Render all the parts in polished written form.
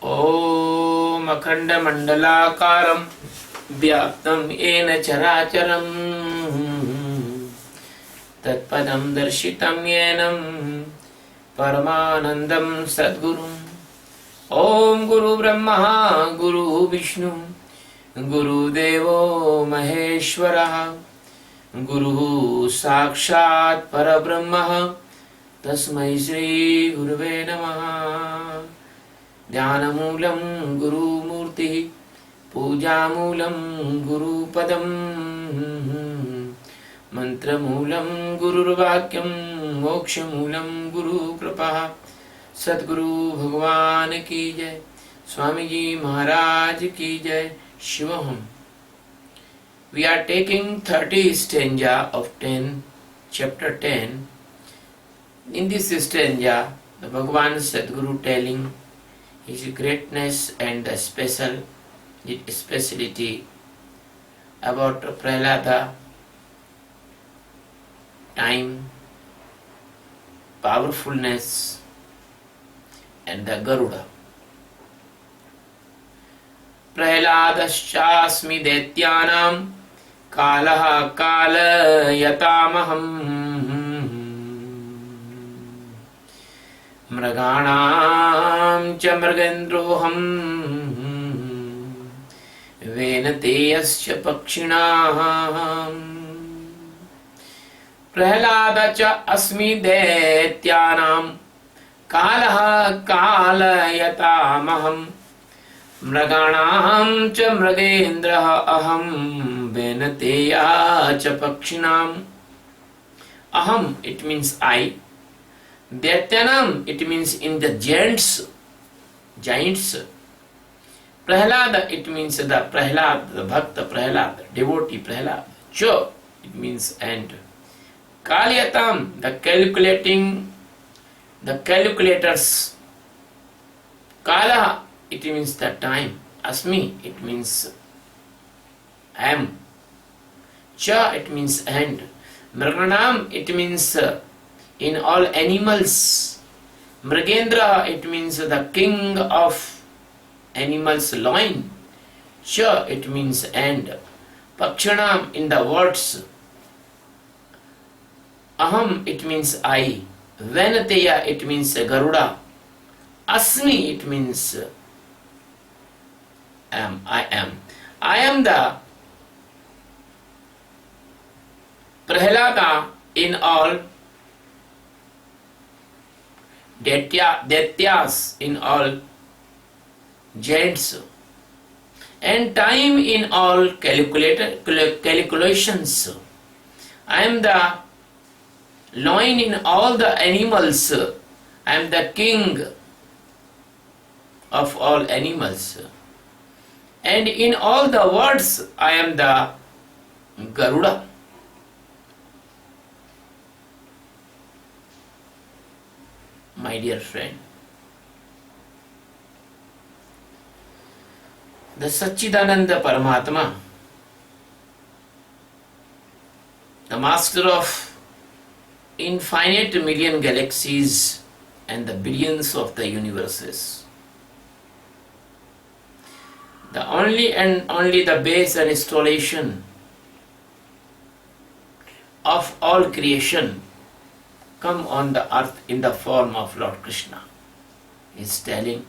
ॐ अखण्डमण्डलाकारं व्याप्तं येन चराचरं तत्पदं दर्शितं येन परमानन्दं सद्गुरुम् ॐ गुरुब्रह्मा गुरुर्विष्णु गुरुदेवो महेश्वरः गुरुः साक्षात् परब्रह्म तस्मै श्री गुरुवे नमः। ध्यानमूलं गुरुमूर्तिः पूजामूलं गुरुपदं मंत्रमूलं गुरुर्वाक्यं मोक्षमूलं गुरुकृपा। सद्गुरु भगवान की जय, स्वामी जी महाराज की जय। शिवहम। We are taking 30 stanza of 10, chapter 10. In this stanza, the Bhagavan Sadguru telling his greatness and the speciality about Prahlada, time, powerfulness, and the Garuda. प्रह्लादश्चास्मि दैत्यानां कालः कालयतामहम् मृगाणां च मृगेन्द्रोऽहम् वेनतेयश्च पक्षिणाम्। प्रह्लाद च अस्मि दैत्यानां कालः कालयतामहम् मृगाणां च मृगेन्द्रः अहं वेनतेया च पक्षिणाम्। Aham, it means I. Daityanam, it means in the giants. Prahlada, it means the Prahlad, the Bhakta Prahlad, devotee Prahlad. Cha, it means and. Kalyatam, the calculators. Kala, it means the time. Asmi, it means am. Cha, it means and. Mriganam, it means in all animals. Mrigendra, it means the king of animals' loin. Cha, it means and. Pakshanam, in the words. Aham, it means I. Venateya, it means Garuda. Asmi, it means am. I am. I am the Prahlada in all, Daityas in all giants, and time in all calculations. I am the loin in all the animals. I am the king of all animals. And in all the words, I am the Garuda. My dear friend, the Satchidananda Paramatma, the master of infinite million galaxies and the billions of the universes, the only the base and installation of all creation, come on the earth in the form of Lord Krishna. He is telling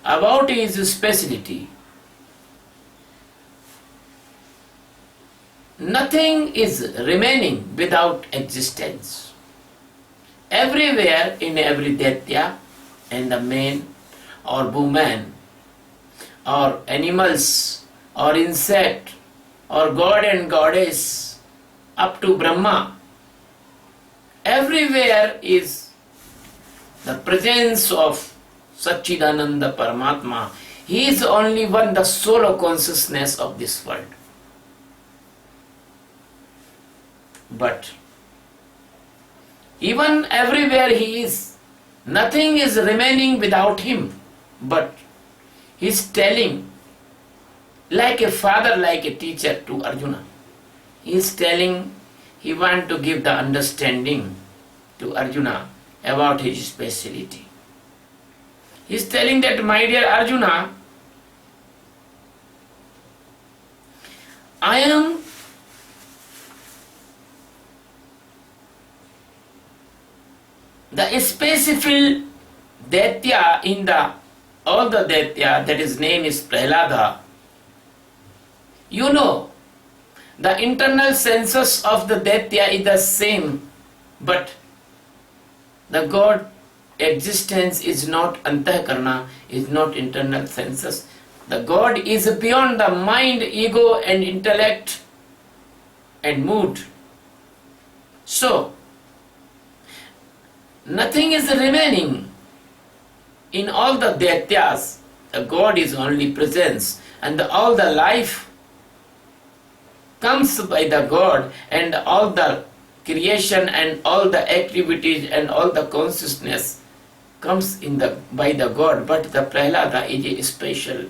about his speciality. Nothing is remaining without existence. Everywhere in every Daitya and the man or woman or animals or insect or god and goddess up to Brahma, everywhere is the presence of Satchidananda Paramatma. He is only one, the soul of consciousness of this world. But even everywhere he is, nothing is remaining without him. But he is telling, like a father, like a teacher to Arjuna. He is telling, he wants to give the understanding to Arjuna about his speciality. He's telling that, my dear Arjuna, I am the specific Daitya in all the Daitya, that his name is Prahlada. You know, the internal census of the Daitya is the same, but the God existence is not Antahkarana, is not internal census. The God is beyond the mind, ego and intellect and mood. So, nothing is remaining in all the Daityas. The God is only presence, and all the life comes by the God, and all the creation and all the activities and all the consciousness comes by the God. But the Prahlada is a special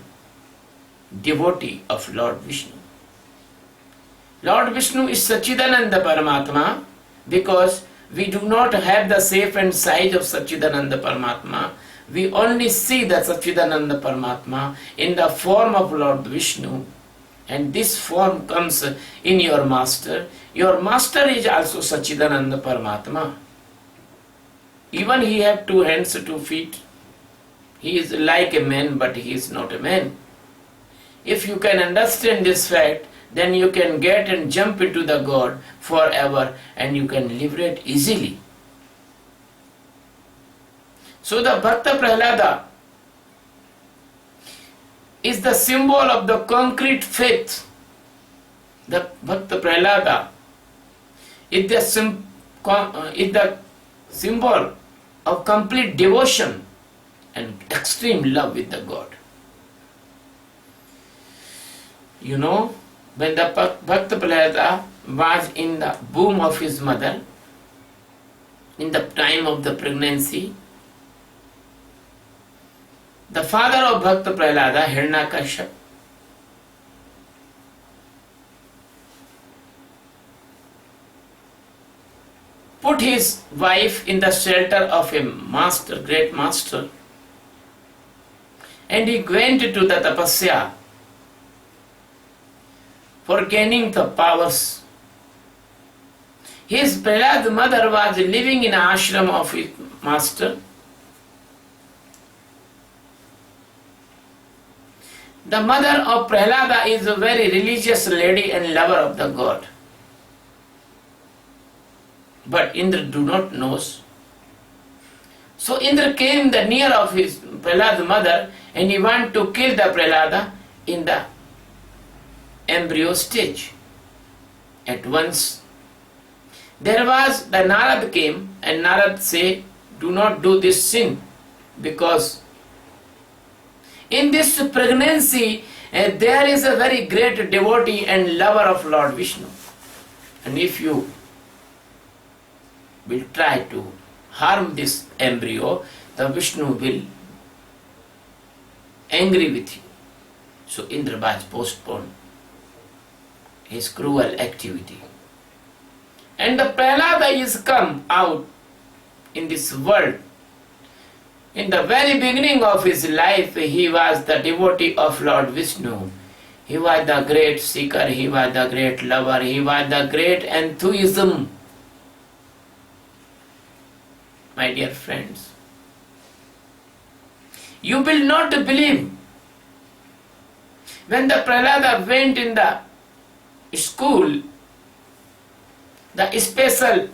devotee of Lord Vishnu. Lord Vishnu is Sachidananda Paramatma, because we do not have the shape and size of Sachidananda Paramatma. We only see the Sachidananda Paramatma in the form of Lord Vishnu, and this form comes in your master. Your master is also Sachidananda Paramatma. Even he have 2 hands, 2 feet. He is like a man, but he is not a man. If you can understand this fact, then you can get and jump into the God forever, and you can liberate easily. So the Bhakta Prahlada is the symbol of the concrete faith. The Bhakta Prahlada is the symbol of complete devotion and extreme love with the God. You know, when the Bhakta Prahlada was in the womb of his mother, in the time of the pregnancy, the father of Bhakta Prahlada, Hiranyakashipu, put his wife in the shelter of a master, great master, and he went to the tapasya for gaining the powers. His Prahlad mother was living in an ashram of his master. The mother of Prahlada is a very religious lady and lover of the God. But Indra do not know. So Indra came near of his Prahlad mother, and he wanted to kill the Prahlada in the embryo stage. At once there was the Narad came, and Narad say, do not do this sin, because in this pregnancy there is a very great devotee and lover of Lord Vishnu, and if you will try to harm this embryo, the Vishnu will angry with you. So Indra was postponed his cruel activity. And the Prahlada is come out in this world. In the very beginning of his life, he was the devotee of Lord Vishnu. He was the great seeker, he was the great lover, he was the great enthusiasm. My dear friends, you will not believe, when the Prahlada went in the school, the special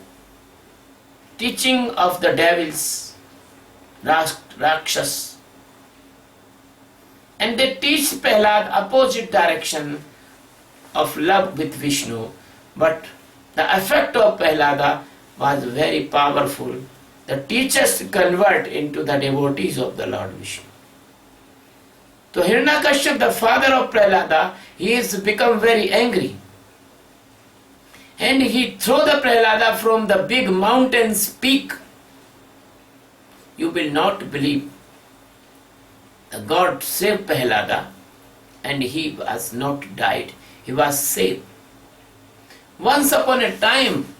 teaching of the devils, Rakshas, and they teach Prahlad opposite direction of love with Vishnu, but the effect of Prahlada was very powerful. The teachers convert into the devotees of the Lord Vishnu. So Hiranyakashipu, the father of Prahlada, he is become very angry. And he threw the Prahlada from the big mountain's peak. You will not believe. The God saved Prahlada, and he was not died. He was saved. Once upon a time,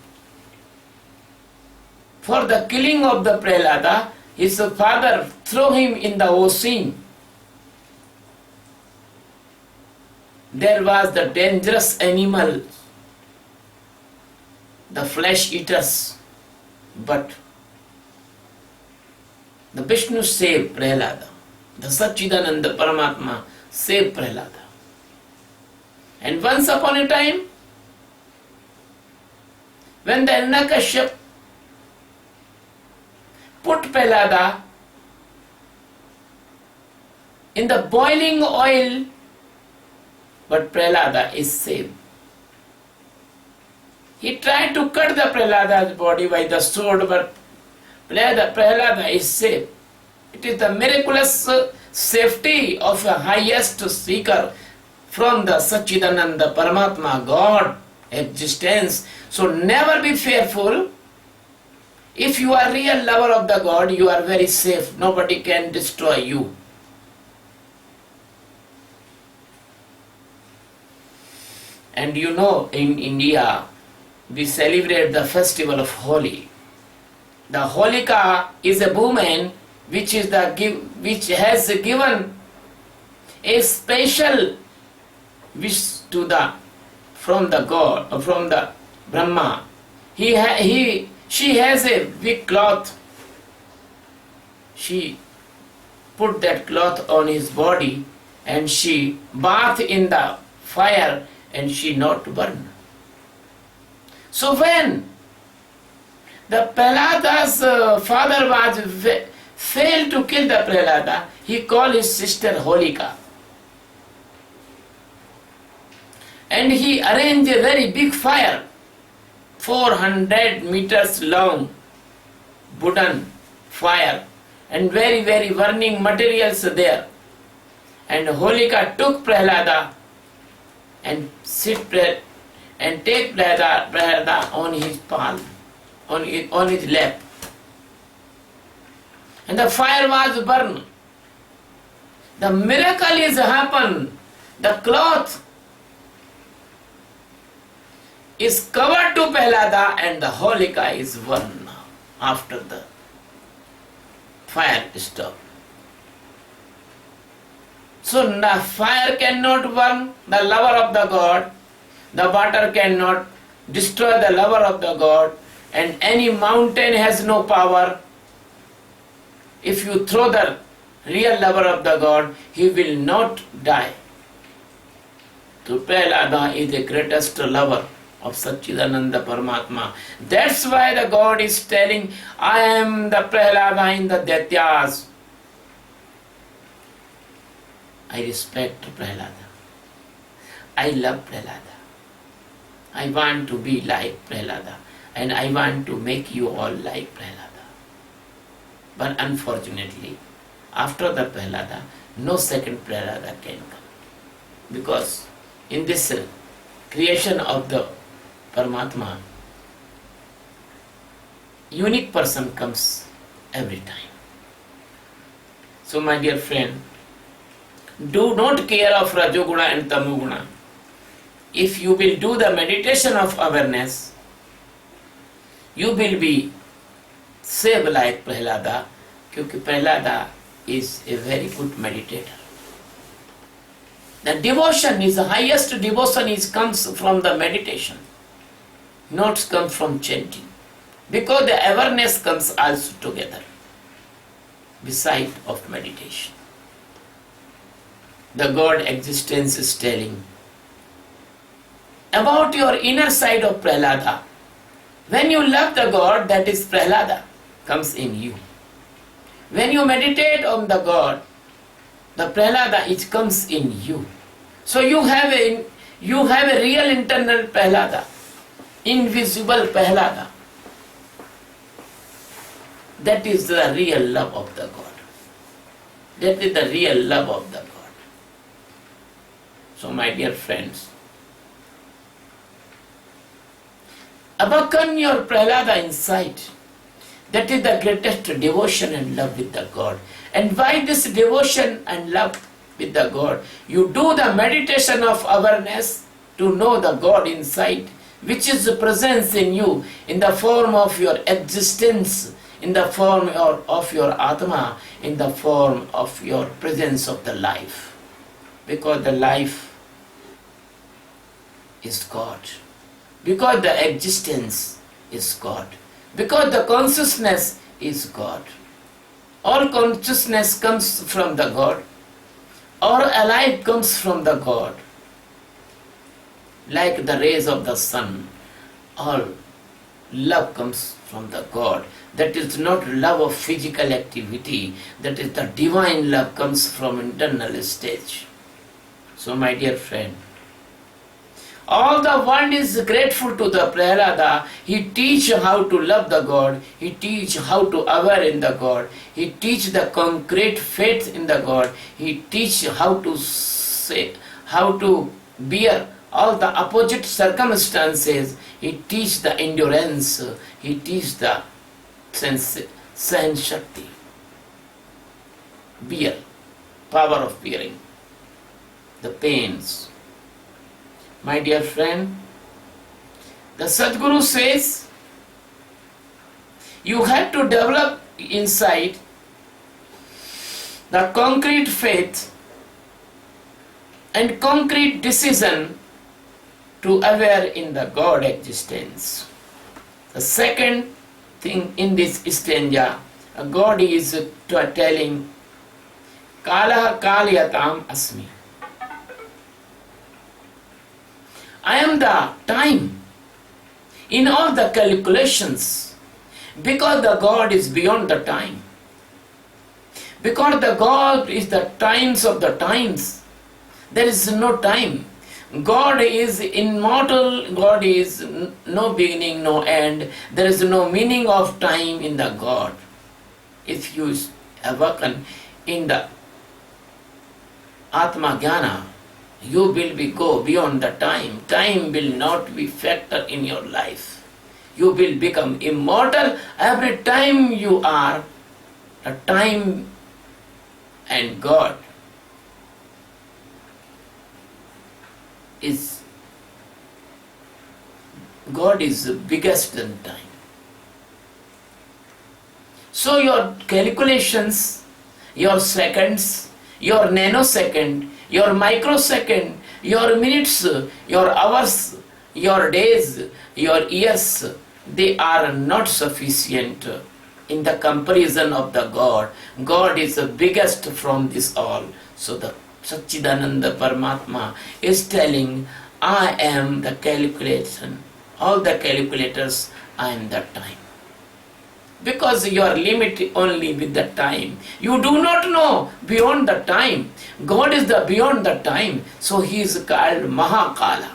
for the killing of the Prahlada, his father threw him in the ocean. There was the dangerous animal, the flesh eaters, but the Vishnu saved Prahlada. The Satchidananda Paramatma saved Prahlada. And once upon a time, when the Hiranyakashipu put Prahlada in the boiling oil, but Prahlada is saved. He tried to cut the Prahlada's body by the sword, but Prahlada is saved. It is the miraculous safety of a highest seeker from the Satchidananda Paramatma, God existence. So never be fearful. If you are real lover of the God, you are very safe. Nobody can destroy you. And you know, in India, we celebrate the festival of Holi. The Holika is a woman which has given a special wish to from the God, from the Brahma. She has a big cloth. She put that cloth on his body and she bathed in the fire and she not burned. So when the Prahlada's father failed to kill the Prahlada, he called his sister Holika. And he arranged a very big fire, 400 meters long wooden fire, and very, very burning materials there. And Holika took Prahlada and take Prahlada on his palm, on his lap. And the fire was burned. The miracle is happened. The cloth is covered to Prahlada and the Holika is burned now after the fire stopped. So the fire cannot burn the lover of the God, the water cannot destroy the lover of the God, and any mountain has no power. If you throw the real lover of the God, he will not die. So Prahlada is the greatest lover of Satchidananda Paramatma. That's why the God is telling, I am the Prahlada in the Daityas. I respect Prahlada. I love Prahlada. I want to be like Prahlada. And I want to make you all like Prahlada. But unfortunately, after the Prahlada, no second Prahlada can come. Because in this creation of the Paramatma, unique person comes every time. So my dear friend, do not care of Rajoguna and Tamoguna. If you will do the meditation of awareness, you will be saved like Prahlada, because Prahlada is a very good meditator. The devotion is the highest devotion comes from the meditation, not comes from chanting. Because the awareness comes also together, beside of meditation. The God existence is telling about your inner side of Prahlada. When you love the God, that is Prahlada, comes in you. When you meditate on the God, the Prahlada, it comes in you. So you have a real internal Prahlada, invisible Prahlada. That is the real love of the God. That is the real love of the God. So my dear friends, awaken your Prahlada inside. That is the greatest devotion and love with the God. And by this devotion and love with the God, you do the meditation of awareness to know the God inside, which is the presence in you in the form of your existence, in the form of your Atma, in the form of your presence of the life. Because the life is God. Because the existence is God. Because the consciousness is God. All consciousness comes from the God. All alive comes from the God. Like the rays of the sun, all love comes from the God. That is not love of physical activity. That is the divine love comes from internal stage. So my dear friend, all the world is grateful to the Prahlada. He teach how to love the God. He teach how to aware in the God. He teach the concrete faith in the God. He teach how to say, how to bear all the opposite circumstances. He teach the endurance. He teach the Sahan Shakti. Bear, power of bearing the pains. My dear friend, the Sadguru says, you have to develop inside the concrete faith and concrete decision to aware in the God existence. The second thing in this stanza, God is telling, Kala Kalyatam Asmi. I am the time in all the calculations, because the God is beyond the time. Because the God is the times of the times. There is no time. God is immortal. God is no beginning, no end. There is no meaning of time in the God. If you awaken in the Atma Jnana, you will go beyond the time. Time will not be factor in your life. You will become immortal every time you are a time and God is biggest than time. So your calculations, your seconds, your nanosecond, your microsecond, your minutes, your hours, your days, your years, they are not sufficient in the comparison of the God. God is the biggest from this all. So the Satchidananda Paramatma is telling, I am the calculation. All the calculators, I am the time. Because you are limited only with the time. You do not know beyond the time. God is the beyond the time. So he is called Mahakala.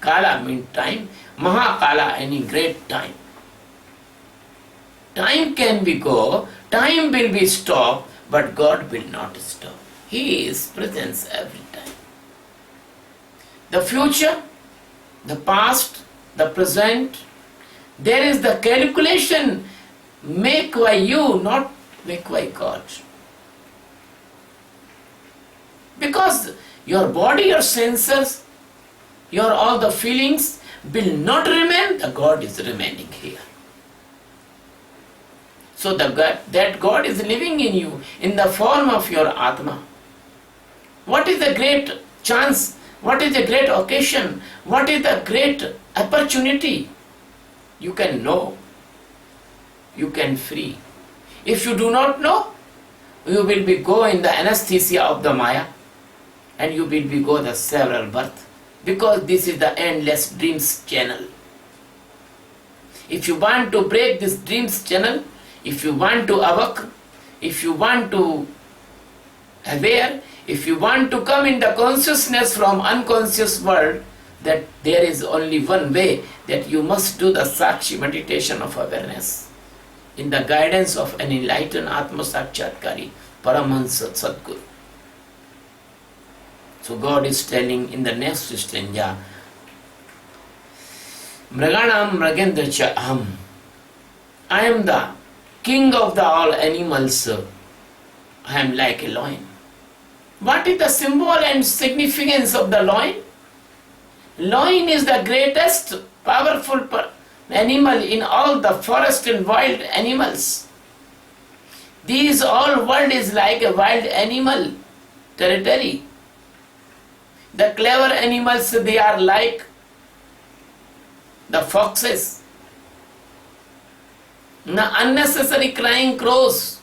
Kala means time. Mahakala, any great time. Time can be go, time will be stopped, but God will not stop. He is present every time. The future, the past, the present, there is the calculation make by you, not make by God. Because your body, your senses, your all the feelings will not remain, the God is remaining here. So that God is living in you in the form of your Atma. What is the great chance? What is the great occasion? What is the great opportunity? You can know. You can free. If you do not know, you will be go in the anesthesia of the Maya, and you will be go the several birth, because this is the endless dreams channel. If you want to break this dreams channel, if you want to awaken, if you want to aware, if you want to come in the consciousness from unconscious world, that there is only one way, that you must do the Sakshi meditation of awareness in the guidance of an enlightened Atma Sakshatkari, Paramahansa Sadguru. So God is telling in the next stanza, Mraganam Mragendra cha aham. I am the king of the all animals. I am like a lion. What is the symbol and significance of the lion? Lion is the greatest powerful animal in all the forest and wild animals. These all world is like a wild animal territory. The clever animals, they are like the foxes. The unnecessary crying crows.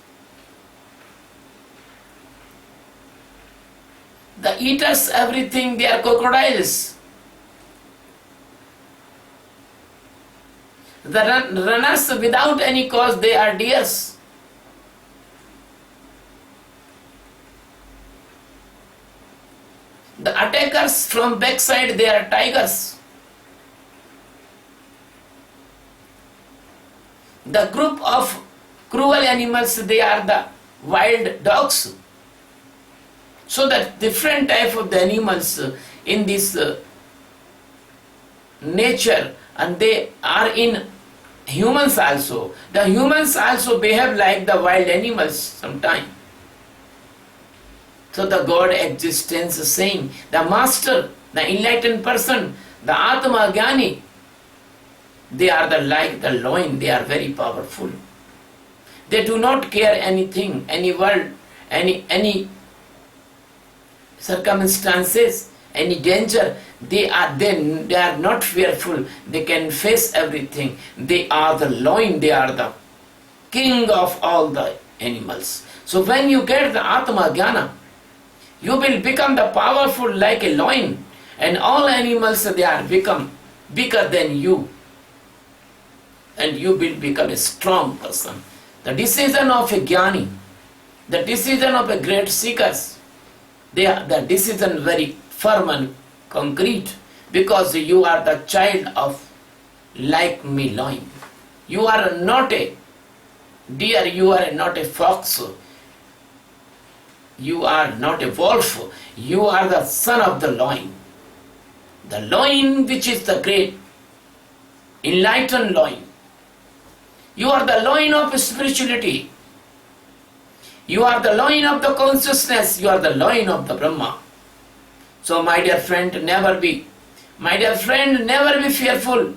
The eaters, everything, they are crocodiles. The runners without any cause, they are deers. The attackers from backside, they are tigers. The group of cruel animals, they are the wild dogs. So that different type of the animals in this nature, and they are in humans also. The humans also behave like the wild animals sometimes. So the God existence is saying, the master, the enlightened person, the Atma Jnani, they are like the loin, they are very powerful. They do not care anything, any world, any circumstances, any danger. They are not fearful. They can face everything. They are the loin, they are the king of all the animals. So when you get the Atma Jnana, you will become the powerful like a loin, and all animals, they are become bigger than you, and you will become a strong person. The decision of a Jnani, the decision of a great seekers, they are the decision very firm and concrete, because you are the child of like me loin. You are not a deer, you are not a fox, you are not a wolf, you are the son of the loin. The loin which is the great enlightened loin. You are the loin of spirituality. You are the loin of the consciousness. You are the loin of the Brahma. So my dear friend, never be fearful.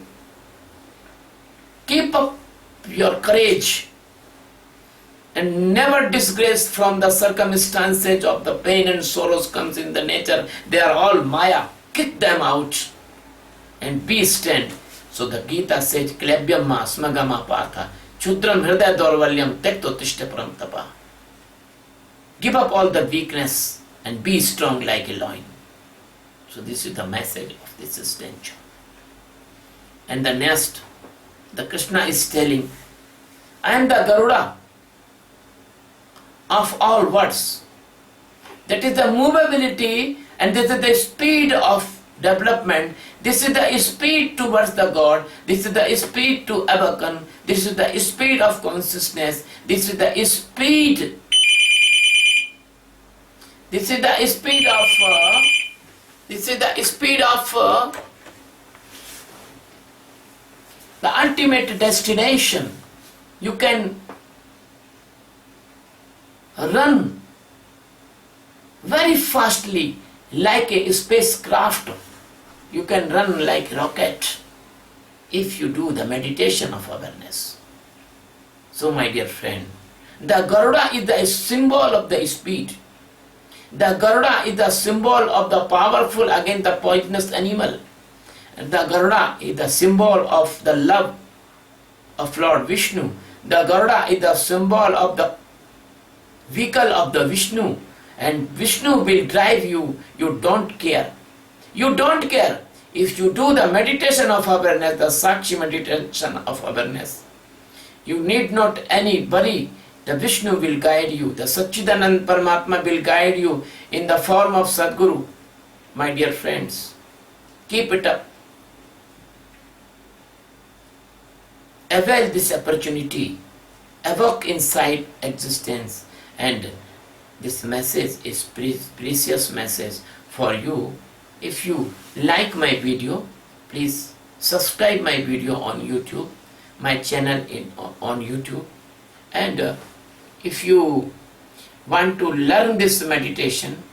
Keep up your courage and never disgrace from the circumstances of the pain and sorrows comes in the nature. They are all Maya. Kick them out and be stand. So the Geeta says, Klebyamma smagama partha chudram hridaya dorvalyam tekto tishte param tapa. Give up all the weakness and be strong like a loin. So this is the message of this stanza. And the next, the Krishna is telling, I am the Garuda of all words. That is the movability, and this is the speed of development. This is the speed towards the God. This is the speed to awaken. This is the speed of consciousness. This is the speed. This is the speed of. This is the speed of the ultimate destination. You can run very fastly like a spacecraft. You can run like a rocket if you do the meditation of awareness. So my dear friend, the Garuda is the symbol of the speed. The Garuda is the symbol of the powerful against the poisonous animal. The Garuda is the symbol of the love of Lord Vishnu. The Garuda is the symbol of the vehicle of the Vishnu. And Vishnu will drive you. You don't care. You don't care. If you do the meditation of awareness, the Sakshi meditation of awareness, you need not anybody. The Vishnu will guide you. The Satchidanand Paramatma will guide you in the form of Sadguru. My dear friends, keep it up. Avail this opportunity. Evoke inside existence. And this message is precious message for you. If you like my video, please subscribe my video on YouTube, my channel on YouTube. And if you want to learn this meditation,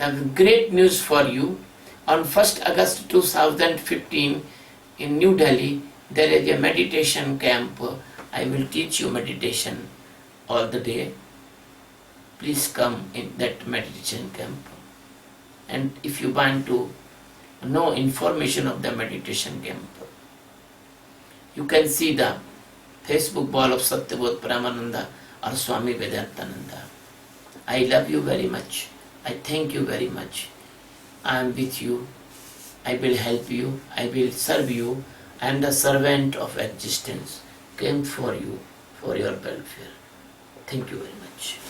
I have great news for you. On 1st August 2015 in New Delhi, There is a meditation camp. I will teach you meditation all the day. Please come in that meditation camp. And if you want to know information of the meditation camp, you can see the Facebook wall of Satyavod Paramananda or Swami Vedantananda. I love you very much. I thank you very much. I am with you. I will help you. I will serve you. I am the servant of existence. Came for you, for your welfare. Thank you very much.